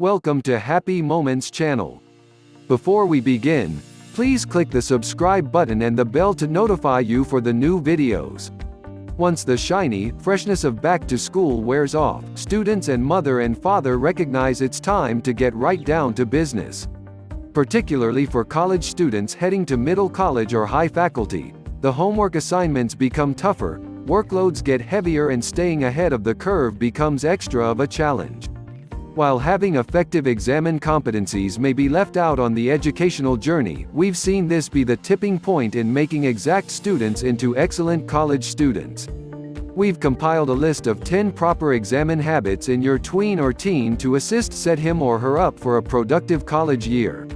Welcome to Happy Moments channel. Before we begin, please click the subscribe button and the bell to notify you for the new videos. Once the shiny freshness of back to school wears off, students and mother and father recognize it's time to get right down to business. Particularly for college students heading to middle college or high faculty, the homework assignments become tougher, workloads get heavier, and staying ahead of the curve becomes extra of a challenge. While having effective examen competencies may be left out on the educational journey, we've seen this be the tipping point in making exact students into excellent college students. We've compiled a list of 10 proper examen habits in your tween or teen to assist set him or her up for a productive college year.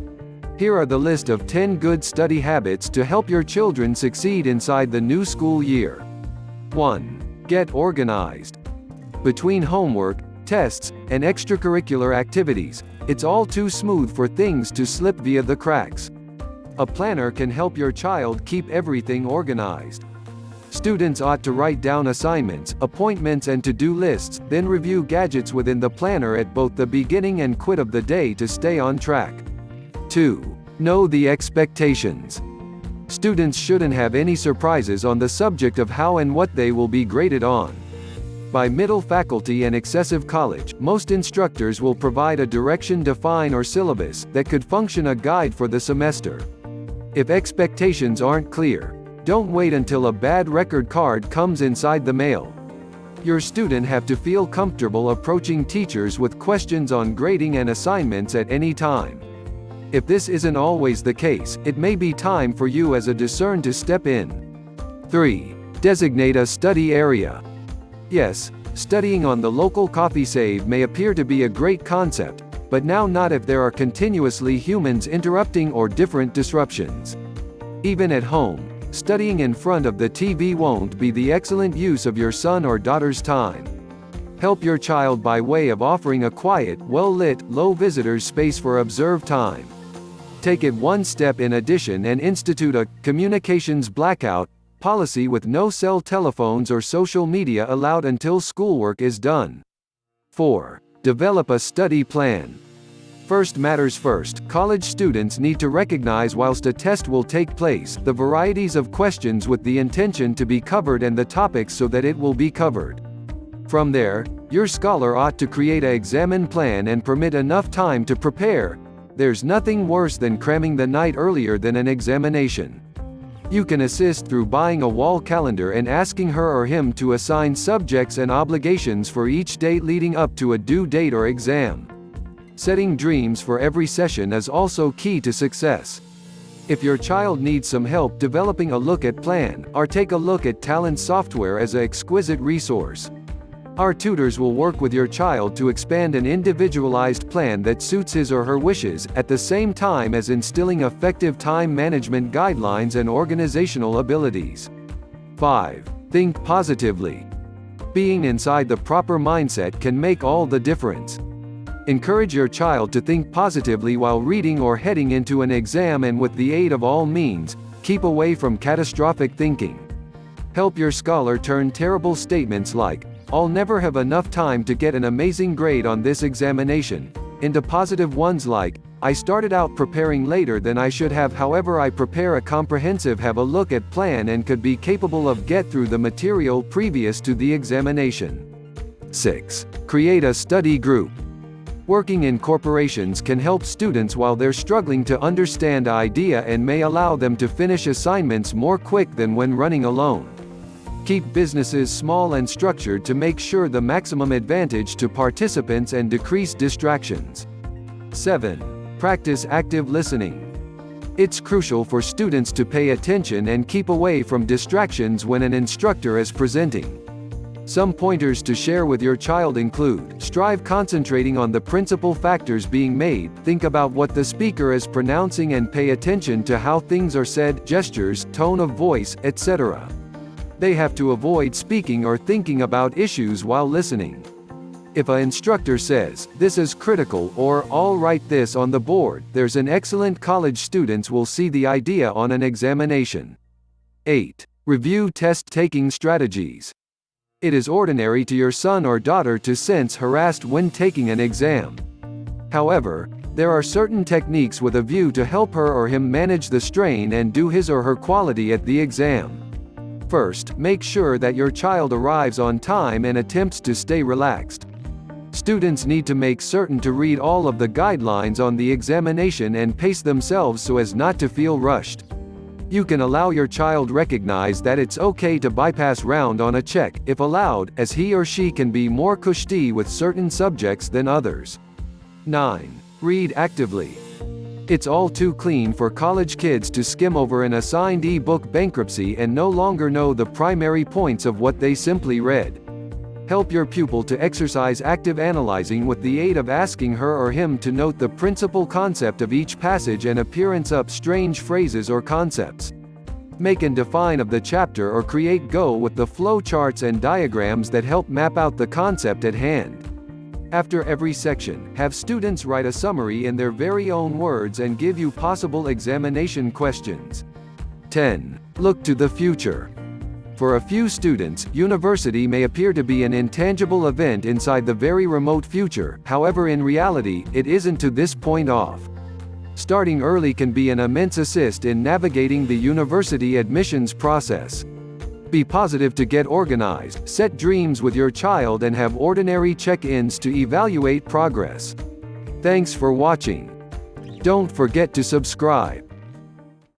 Here are the list of 10 good study habits to help your children succeed inside the new school year. 1. Get organized. Between homework, tests, and extracurricular activities, it's all too smooth for things to slip via the cracks. A planner can help your child keep everything organized. Students ought to write down assignments, appointments, and to-do lists, then review gadgets within the planner at both the beginning and quit of the day to stay on track. 2. Know the expectations. Students shouldn't have any surprises on the subject of how and what they will be graded on. By middle faculty and excessive college, most instructors will provide a direction define or syllabus that could function a guide for the semester. If expectations aren't clear, don't wait until a bad record card comes inside the mail. Your student have to feel comfortable approaching teachers with questions on grading and assignments at any time. If this isn't always the case, it may be time for you as a discern to step in. 3. Designate a study area. Yes, studying on the local coffee save may appear to be a great concept, but now not if there are continuously humans interrupting or different disruptions. Even at home, studying in front of the TV won't be the excellent use of your son or daughter's time. Help your child by way of offering a quiet, well-lit, low visitors space for observed time. Take it one step in addition and institute a communications blackout policy with no cell telephones or social media allowed until schoolwork is done. 4. Develop a study plan. First matters first, college students need to recognize whilst a test will take place, the varieties of questions with the intention to be covered and the topics so that it will be covered. From there, your scholar ought to create an examen plan and permit enough time to prepare. There's nothing worse than cramming the night earlier than an examination. You can assist through buying a wall calendar and asking her or him to assign subjects and obligations for each date leading up to a due date or exam. Setting dreams for every session is also key to success. If your child needs some help developing a look at plan, or take a look at Talent software as an exquisite resource. Our tutors will work with your child to expand an individualized plan that suits his or her wishes, at the same time as instilling effective time management guidelines and organizational abilities. 5. Think positively. Being inside the proper mindset can make all the difference. Encourage your child to think positively while reading or heading into an exam, and with the aid of all means, keep away from catastrophic thinking. Help your scholar turn terrible statements like, "I'll never have enough time to get an amazing grade on this examination," into positive ones like, "I started out preparing later than I should have, however I prepare a comprehensive have a look at plan and could be capable of get through the material previous to the examination." 6. Create a study group. Working in corporations can help students while they're struggling to understand an idea and may allow them to finish assignments more quick than when running alone. Keep businesses small and structured to make sure the maximum advantage to participants and decrease distractions. 7. Practice active listening. It's crucial for students to pay attention and keep away from distractions when an instructor is presenting. Some pointers to share with your child include: strive concentrating on the principal factors being made, think about what the speaker is pronouncing and pay attention to how things are said, gestures, tone of voice, etc. They have to avoid speaking or thinking about issues while listening. If an instructor says, "This is critical," or "I'll write this on the board," there's an excellent college students will see the idea on an examination. 8. Review test-taking strategies. It is ordinary to your son or daughter to sense harassed when taking an exam. However, there are certain techniques with a view to help her or him manage the strain and do his or her quality at the exam. First, make sure that your child arrives on time and attempts to stay relaxed. Students need to make certain to read all of the guidelines on the examination and pace themselves so as not to feel rushed. You can allow your child recognize that it's okay to bypass round on a check, if allowed, as he or she can be more cushy with certain subjects than others. 9. Read actively. It's all too clean for college kids to skim over an assigned e-book bankruptcy and no longer know the primary points of what they simply read. Help your pupil to exercise active analyzing with the aid of asking her or him to note the principal concept of each passage and appearance up strange phrases or concepts. Make and define of the chapter or create go with the flow charts and diagrams that help map out the concept at hand. After every section, have students write a summary in their very own words and give you possible examination questions. 10. Look to the future. For a few students, university may appear to be an intangible event inside the very remote future, however in reality, it isn't to this point off. Starting early can be an immense assist in navigating the university admissions process. Be positive to get organized, set dreams with your child and have ordinary check-ins to evaluate progress. Thanks for watching. Don't forget to subscribe.